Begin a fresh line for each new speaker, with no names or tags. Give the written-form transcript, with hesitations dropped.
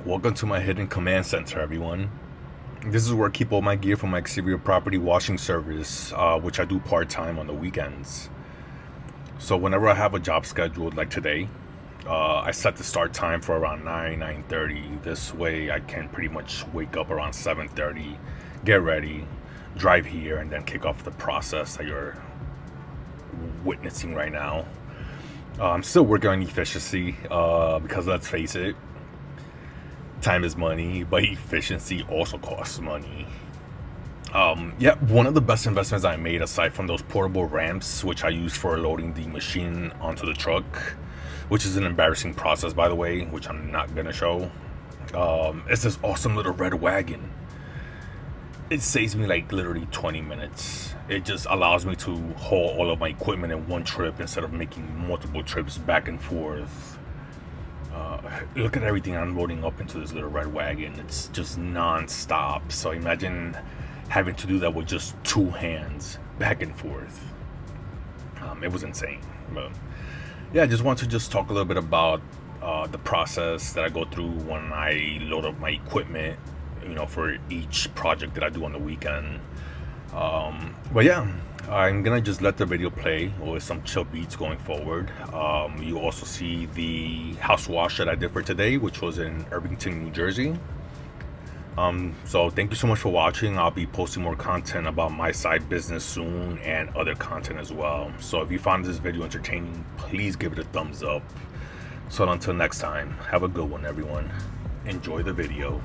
Welcome to my hidden command center, everyone. This is where I keep all my gear for my exterior property washing service, which I do part-time on the weekends. So whenever I have a job scheduled like today, I set the start time for around 9:30. This way I can pretty much wake up around 7:30, get ready, drive here, and then kick off the process that you're witnessing right now. I'm still working on efficiency because let's face it, time is money, but efficiency also costs money. Yeah, one of the best investments I made, aside from those portable ramps, which I use for loading the machine onto the truck, which is an embarrassing process, by the way, which I'm not gonna show. It's this awesome little red wagon. It saves me like literally 20 minutes. It just allows me to haul all of my equipment in one trip instead of making multiple trips back and forth. Look at everything I'm loading up into this little red wagon. It's just non-stop. So imagine having to do that with just two hands back and forth. It was insane. But yeah, I just want to just talk a little bit about the process that I go through when I load up my equipment, for each project that I do on the weekend. But yeah, I'm gonna just let the video play with some chill beats going forward. You also see the house wash that I did for today, which was in Irvington, New Jersey. So thank you so much for watching. I'll be posting more content about my side business soon and other content as well. So if you found this video entertaining, please give it a thumbs up. So until next time, have a good one, everyone. Enjoy the video.